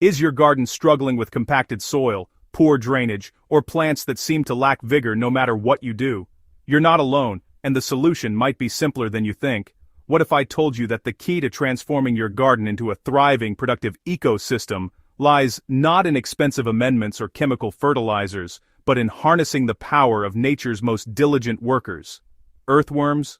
Is your garden struggling with compacted soil, poor drainage, or plants that seem to lack vigor no matter what you do? You're not alone, and the solution might be simpler than you think. What if I told you that the key to transforming your garden into a thriving, productive ecosystem lies not in expensive amendments or chemical fertilizers, but in harnessing the power of nature's most diligent workers? Earthworms?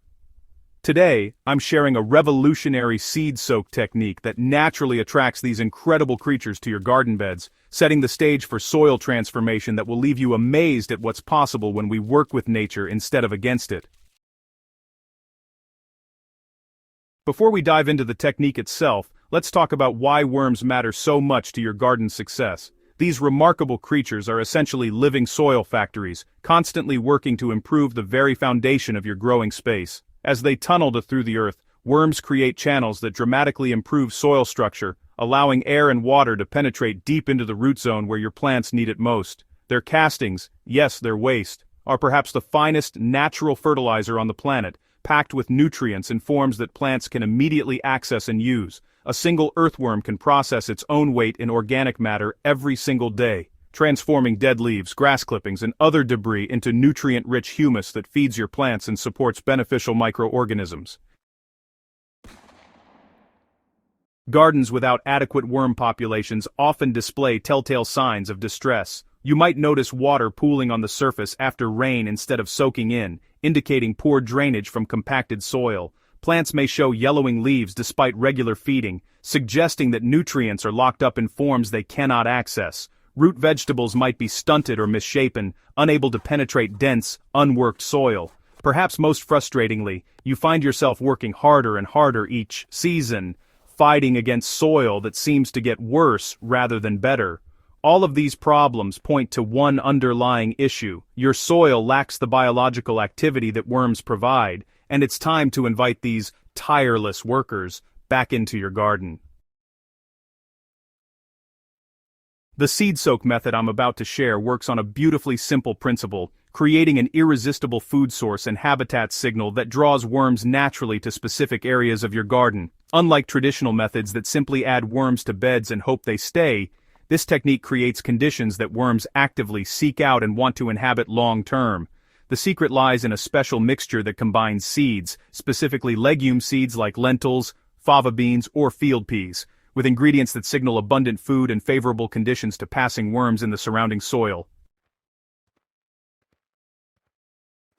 Today, I'm sharing a revolutionary seed soak technique that naturally attracts these incredible creatures to your garden beds, setting the stage for soil transformation that will leave you amazed at what's possible when we work with nature instead of against it. Before we dive into the technique itself, let's talk about why worms matter so much to your garden's success. These remarkable creatures are essentially living soil factories, constantly working to improve the very foundation of your growing space. As they tunnel through the earth, worms create channels that dramatically improve soil structure, allowing air and water to penetrate deep into the root zone where your plants need it most. Their castings, yes, their waste, are perhaps the finest natural fertilizer on the planet, packed with nutrients in forms that plants can immediately access and use. A single earthworm can process its own weight in organic matter every single day, transforming dead leaves, grass clippings, and other debris into nutrient-rich humus that feeds your plants and supports beneficial microorganisms. Gardens without adequate worm populations often display telltale signs of distress. You might notice water pooling on the surface after rain instead of soaking in, indicating poor drainage from compacted soil. Plants may show yellowing leaves despite regular feeding, suggesting that nutrients are locked up in forms they cannot access. Root vegetables might be stunted or misshapen, unable to penetrate dense, unworked soil. Perhaps most frustratingly, you find yourself working harder and harder each season, fighting against soil that seems to get worse rather than better. All of these problems point to one underlying issue: your soil lacks the biological activity that worms provide, and it's time to invite these tireless workers back into your garden. The seed soak method I'm about to share works on a beautifully simple principle, creating an irresistible food source and habitat signal that draws worms naturally to specific areas of your garden. Unlike traditional methods that simply add worms to beds and hope they stay, this technique creates conditions that worms actively seek out and want to inhabit long-term. The secret lies in a special mixture that combines seeds, specifically legume seeds like lentils, fava beans, or field peas, with ingredients that signal abundant food and favorable conditions to passing worms in the surrounding soil.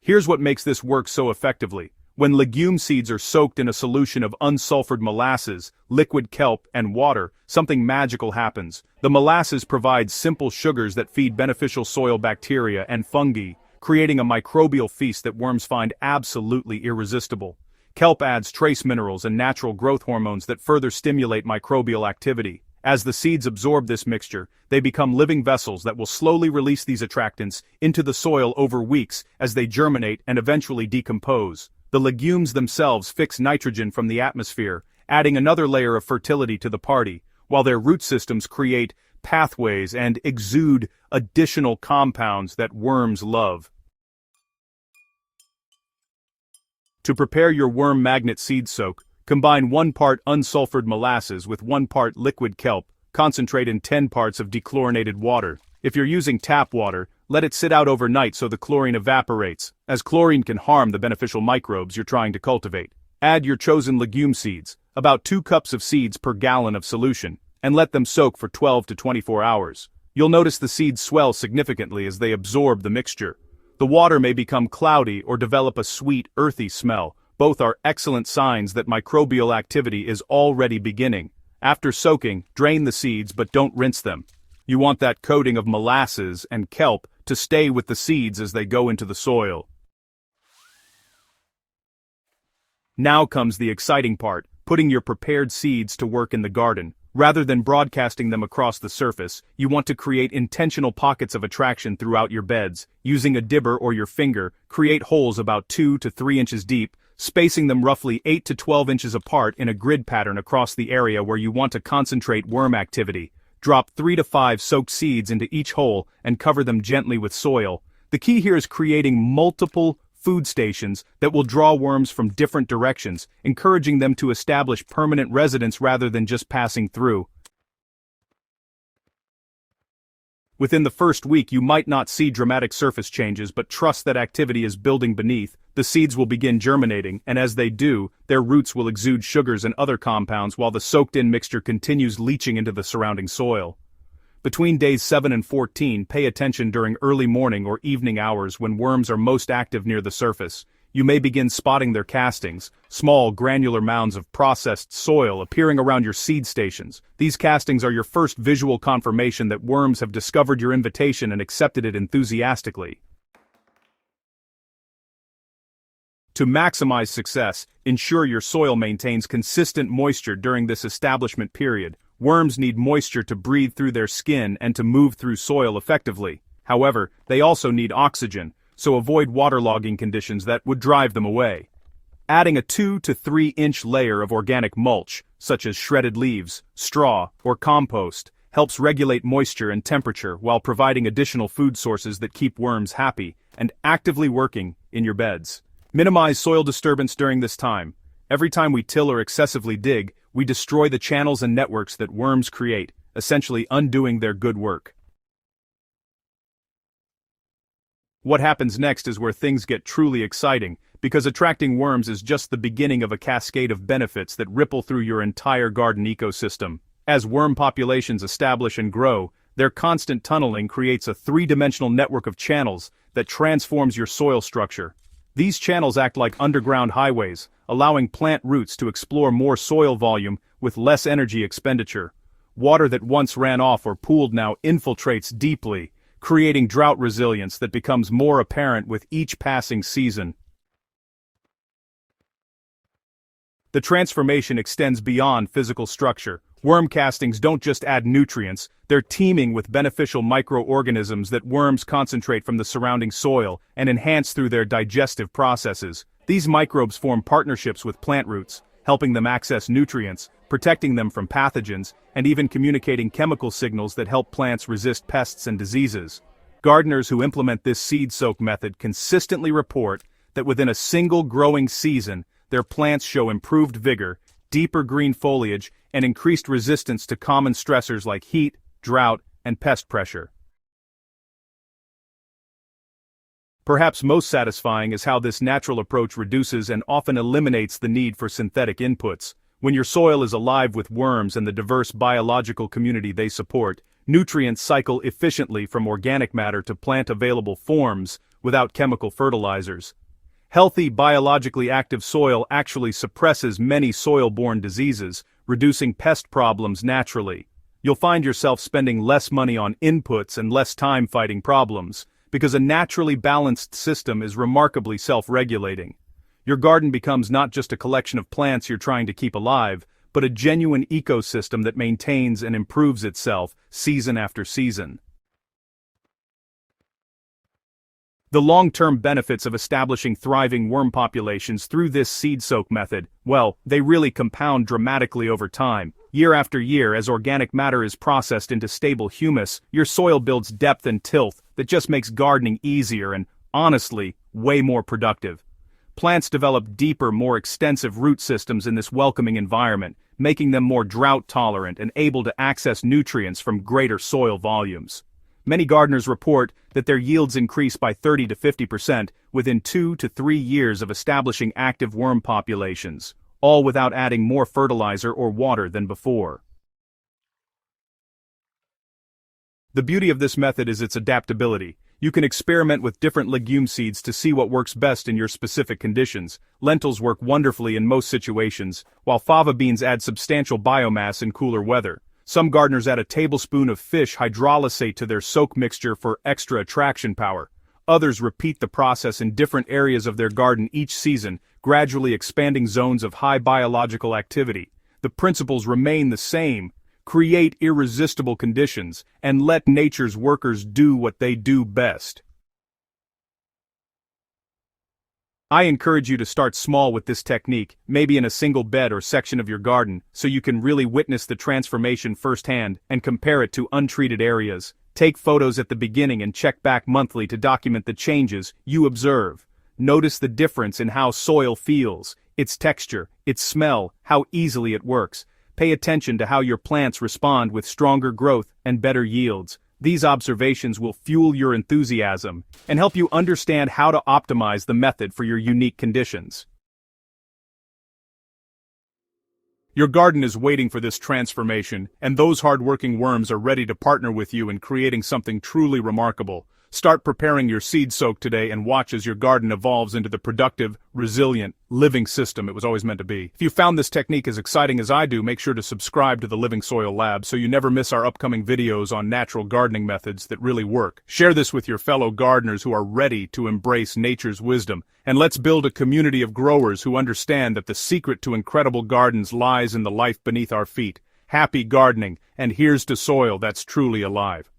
Here's what makes this work so effectively. When legume seeds are soaked in a solution of unsulfured molasses, liquid kelp, and water, something magical happens. The molasses provides simple sugars that feed beneficial soil bacteria and fungi, creating a microbial feast that worms find absolutely irresistible. Kelp adds trace minerals and natural growth hormones that further stimulate microbial activity. As the seeds absorb this mixture, they become living vessels that will slowly release these attractants into the soil over weeks as they germinate and eventually decompose. The legumes themselves fix nitrogen from the atmosphere, adding another layer of fertility to the party, while their root systems create pathways and exude additional compounds that worms love. To prepare your worm magnet seed soak, combine 1 part unsulfured molasses with 1 part liquid kelp, concentrate in 10 parts of dechlorinated water. If you're using tap water, let it sit out overnight so the chlorine evaporates, as chlorine can harm the beneficial microbes you're trying to cultivate. Add your chosen legume seeds, about 2 cups of seeds per gallon of solution, and let them soak for 12 to 24 hours. You'll notice the seeds swell significantly as they absorb the mixture. The water may become cloudy or develop a sweet, earthy smell. Both are excellent signs that microbial activity is already beginning. After soaking, drain the seeds but don't rinse them. You want that coating of molasses and kelp to stay with the seeds as they go into the soil. Now comes the exciting part, putting your prepared seeds to work in the garden. Rather than broadcasting them across the surface, you want to create intentional pockets of attraction throughout your beds. Using a dibber or your finger, create holes about 2 to 3 inches deep, spacing them roughly 8 to 12 inches apart in a grid pattern across the area where you want to concentrate worm activity. Drop 3 to 5 soaked seeds into each hole and cover them gently with soil. The key here is creating multiple food stations that will draw worms from different directions, encouraging them to establish permanent residence rather than just passing through. Within the first week you might not see dramatic surface changes, but trust that activity is building beneath. The seeds will begin germinating, and as they do, their roots will exude sugars and other compounds while the soaked-in mixture continues leaching into the surrounding soil. Between days 7 and 14, pay attention during early morning or evening hours when worms are most active near the surface. You may begin spotting their castings, small granular mounds of processed soil appearing around your seed stations. These castings are your first visual confirmation that worms have discovered your invitation and accepted it enthusiastically. To maximize success, ensure your soil maintains consistent moisture during this establishment period. Worms need moisture to breathe through their skin and to move through soil effectively. However, they also need oxygen, so avoid waterlogging conditions that would drive them away. Adding a 2 to 3 inch layer of organic mulch, such as shredded leaves, straw, or compost, helps regulate moisture and temperature while providing additional food sources that keep worms happy and actively working in your beds. Minimize soil disturbance during this time. Every time we till or excessively dig, we destroy the channels and networks that worms create, essentially undoing their good work. What happens next is where things get truly exciting, because attracting worms is just the beginning of a cascade of benefits that ripple through your entire garden ecosystem. As worm populations establish and grow, their constant tunneling creates a three-dimensional network of channels that transforms your soil structure. These channels act like underground highways, allowing plant roots to explore more soil volume with less energy expenditure. Water that once ran off or pooled now infiltrates deeply, creating drought resilience that becomes more apparent with each passing season. The transformation extends beyond physical structure. Worm castings don't just add nutrients, they're teeming with beneficial microorganisms that worms concentrate from the surrounding soil and enhance through their digestive processes. These microbes form partnerships with plant roots, helping them access nutrients, protecting them from pathogens, and even communicating chemical signals that help plants resist pests and diseases. Gardeners who implement this seed soak method consistently report that within a single growing season, their plants show improved vigor, deeper green foliage, and increased resistance to common stressors like heat, drought, and pest pressure. Perhaps most satisfying is how this natural approach reduces and often eliminates the need for synthetic inputs. When your soil is alive with worms and the diverse biological community they support, nutrients cycle efficiently from organic matter to plant-available forms without chemical fertilizers. Healthy, biologically active soil actually suppresses many soil-borne diseases, reducing pest problems naturally. You'll find yourself spending less money on inputs and less time fighting problems, because a naturally balanced system is remarkably self-regulating. Your garden becomes not just a collection of plants you're trying to keep alive, but a genuine ecosystem that maintains and improves itself season after season. The long-term benefits of establishing thriving worm populations through this seed soak method, well, they really compound dramatically over time. Year after year, as organic matter is processed into stable humus, your soil builds depth and tilth that just makes gardening easier and, honestly, way more productive. Plants develop deeper, more extensive root systems in this welcoming environment, making them more drought-tolerant and able to access nutrients from greater soil volumes. Many gardeners report that their yields increase by 30 to 50% within 2 to 3 years of establishing active worm populations, all without adding more fertilizer or water than before. The beauty of this method is its adaptability. You can experiment with different legume seeds to see what works best in your specific conditions. Lentils work wonderfully in most situations, while fava beans add substantial biomass in cooler weather. Some gardeners add a tablespoon of fish hydrolysate to their soak mixture for extra attraction power. Others repeat the process in different areas of their garden each season, gradually expanding zones of high biological activity. The principles remain the same. Create irresistible conditions, and let nature's workers do what they do best. I encourage you to start small with this technique, maybe in a single bed or section of your garden, so you can really witness the transformation firsthand and compare it to untreated areas. Take photos at the beginning and check back monthly to document the changes you observe. Notice the difference in how soil feels, its texture, its smell, how easily it works. Pay attention to how your plants respond with stronger growth and better yields. These observations will fuel your enthusiasm and help you understand how to optimize the method for your unique conditions. Your garden is waiting for this transformation, and those hard-working worms are ready to partner with you in creating something truly remarkable. Start preparing your seed soak today and watch as your garden evolves into the productive, resilient, living system it was always meant to be. If you found this technique as exciting as I do, make sure to subscribe to the Living Soil Lab so you never miss our upcoming videos on natural gardening methods that really work. Share this with your fellow gardeners who are ready to embrace nature's wisdom, and let's build a community of growers who understand that the secret to incredible gardens lies in the life beneath our feet. Happy gardening, and here's to soil that's truly alive.